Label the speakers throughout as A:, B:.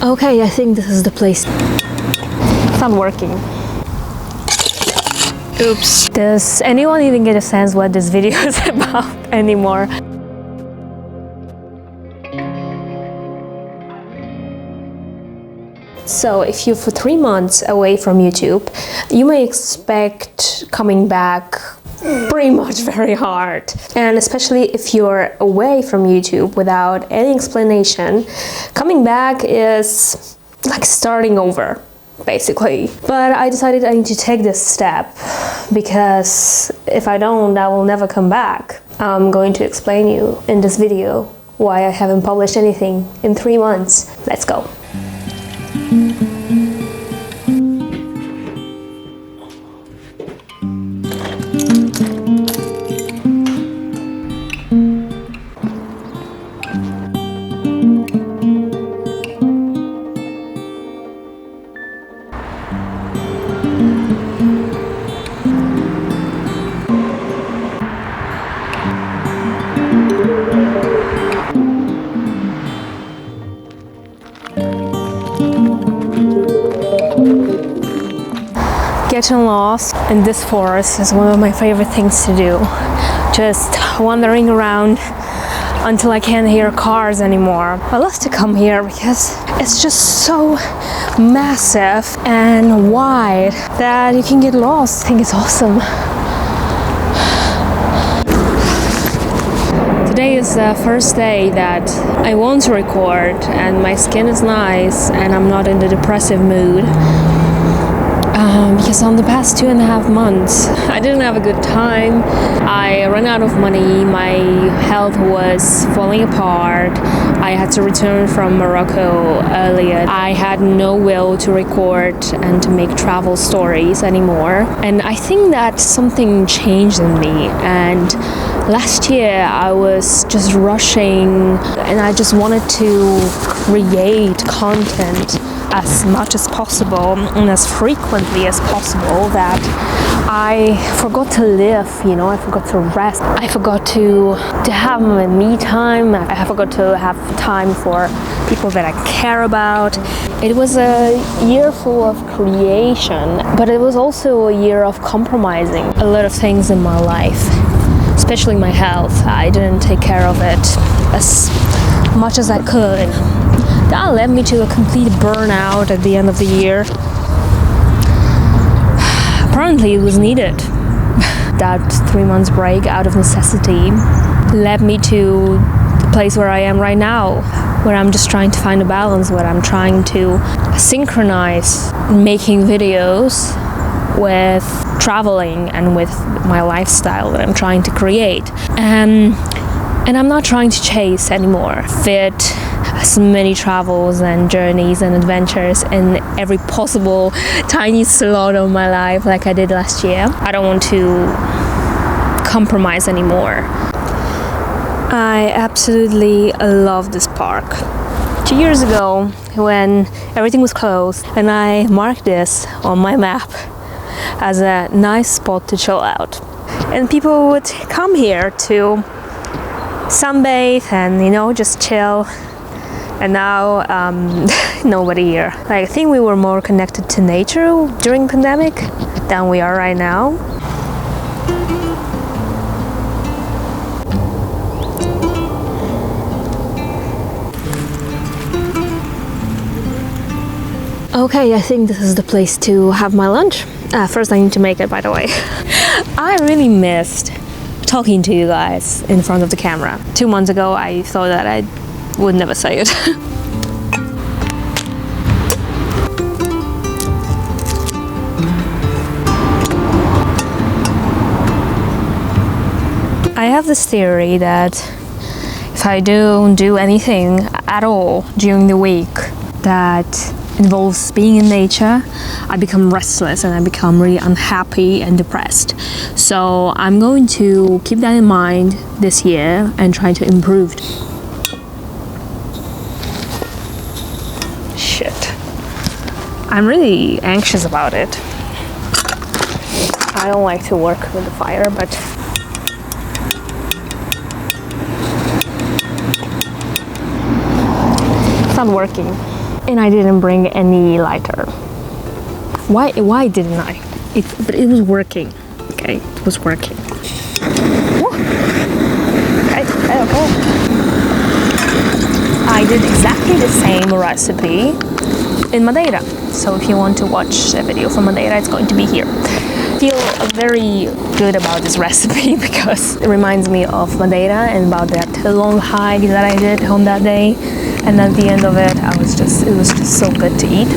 A: Okay, I think this is the place. It's not working. Oops. Does anyone even get a sense what this video is about anymore? So if you're for 3 months away from YouTube, you may expect coming back pretty much very hard. And especially if you're away from YouTube without any explanation, coming back is like starting over, basically. But I decided I need to take this step because if I don't, I will never come back. I'm going to explain you in this video why I haven't published anything in 3 months. Let's go. Getting lost in this forest is one of my favorite things to do. Just wandering around until I can't hear cars anymore. I love to come here because it's just so massive and wide that you can get lost. I think it's awesome. Today is the first day that I want to record and my skin is nice and I'm not in the depressive mood. Because on the past 2.5 months, I didn't have a good time. I ran out of money, my health was falling apart. I had to return from Morocco earlier. I had no will to record and to make travel stories anymore. And I think that something changed in me. And last year I was just rushing and I just wanted to create content as much as possible and as frequently as possible that I forgot to live, you know, I forgot to rest, I forgot to have my me time, I forgot to have time for people that I care about. It was a year full of creation, but it was also a year of compromising a lot of things in my life, especially my health. I didn't take care of it as much as I could. That led me to a complete burnout at the end of the year. Apparently it was needed. That 3 months break out of necessity led me to the place where I am right now, where I'm just trying to find a balance, where I'm trying to synchronize making videos with traveling and with my lifestyle that I'm trying to create. And I'm not trying to chase anymore, fit as many travels and journeys and adventures in every possible tiny slot of my life like I did last year. I don't want to compromise anymore. I absolutely love this park. 2 years ago, when everything was closed, and I marked this on my map as a nice spot to chill out. And people would come here to sunbathe and, you know, just chill. And now nobody here. I think we were more connected to nature during pandemic than we are right now. Okay, I think this is the place to have my lunch. First I need to make it, by the way. I really missed talking to you guys in front of the camera. 2 months ago I thought that I would never say it. I have this theory that if I don't do anything at all during the week that involves being in nature, I become restless and I become really unhappy and depressed. So I'm going to keep that in mind this year and try to improve. Shit. I'm really anxious about it. I don't like to work with the fire, but it's not working. and I didn't bring any lighter. Why didn't I? But it was working. Okay, it was working. Okay. I did exactly the same recipe in Madeira. So if you want to watch a video from Madeira, it's going to be here. I feel very good about this recipe because it reminds me of Madeira and about that long hike that I did on that day. And at the end of it, it was just so good to eat.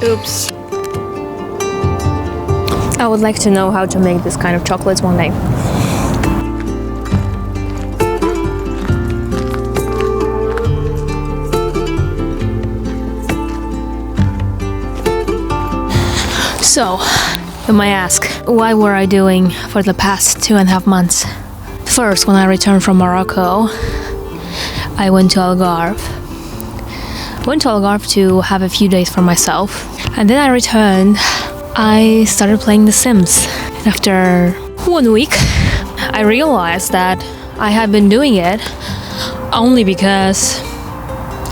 A: Oops. I would like to know how to make this kind of chocolates one day. So, you might ask, what were I doing for the past 2.5 months? First, when I returned from Morocco, I went to Algarve. To have a few days for myself. And then I returned, I started playing The Sims. And after 1 week, I realized that I had been doing it only because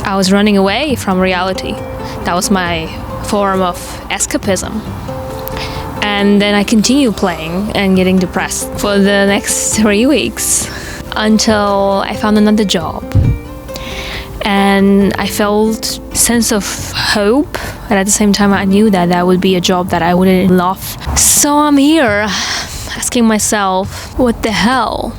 A: I was running away from reality. That was my form of escapism. And then I continued playing and getting depressed for the next 3 weeks until I found another job. And I felt sense of hope, and at the same time I knew that that would be a job that I wouldn't love. So I'm here asking myself, what the hell?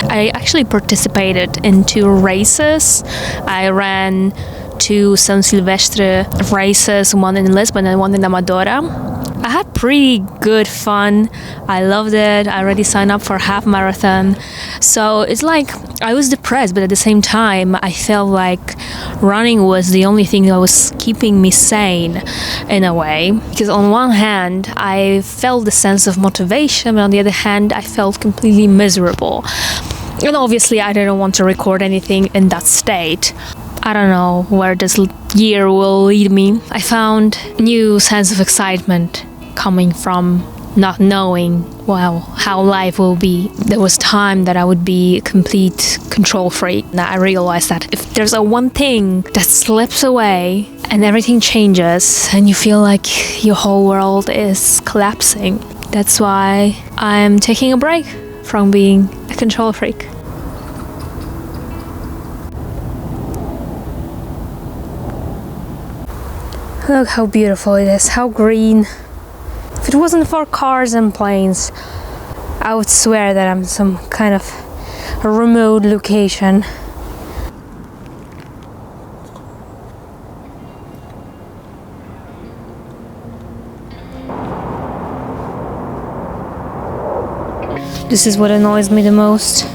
A: I actually participated in 2 races. I ran 2 San Silvestre races, one in Lisbon and one in Amadora. I had pretty good fun. I loved it. I already signed up for half marathon. So it's like I was depressed, but at the same time, I felt like running was the only thing that was keeping me sane in a way. Because on one hand, I felt the sense of motivation, but on the other hand, I felt completely miserable. And obviously, I didn't want to record anything in that state. I don't know where this year will lead me. I found a new sense of excitement coming from not knowing, well, how life will be. There was time that I would be a complete control freak. Now I realized that if there's one thing that slips away and everything changes and you feel like your whole world is collapsing, that's why I'm taking a break from being a control freak. Look how beautiful it is, how green. If it wasn't for cars and planes, I would swear that I'm some kind of a remote location. This is what annoys me the most.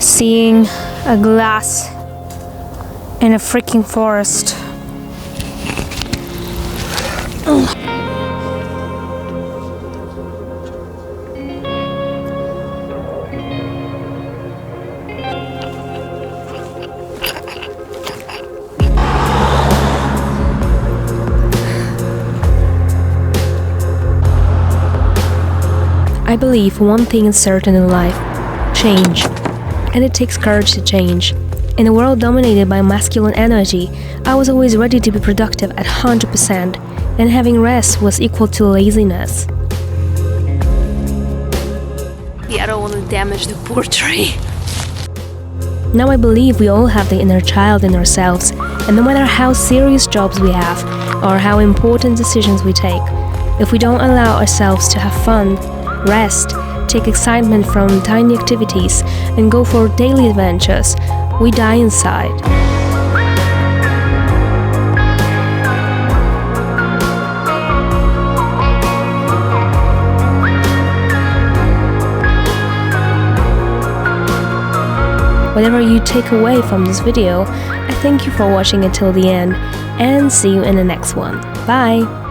A: Seeing a glass in a freaking forest. I believe one thing is certain in life: change. And it takes courage to change. In a world dominated by masculine energy, I was always ready to be productive at 100%, and having rest was equal to laziness. I don't want to damage the poor tree. Now I believe we all have the inner child in ourselves, and no matter how serious jobs we have, or how important decisions we take, if we don't allow ourselves to have fun, rest, take excitement from tiny activities, and go for daily adventures, we die inside. whatever you take away from this video, I thank you for watching it till the end, and see you in the next one. Bye!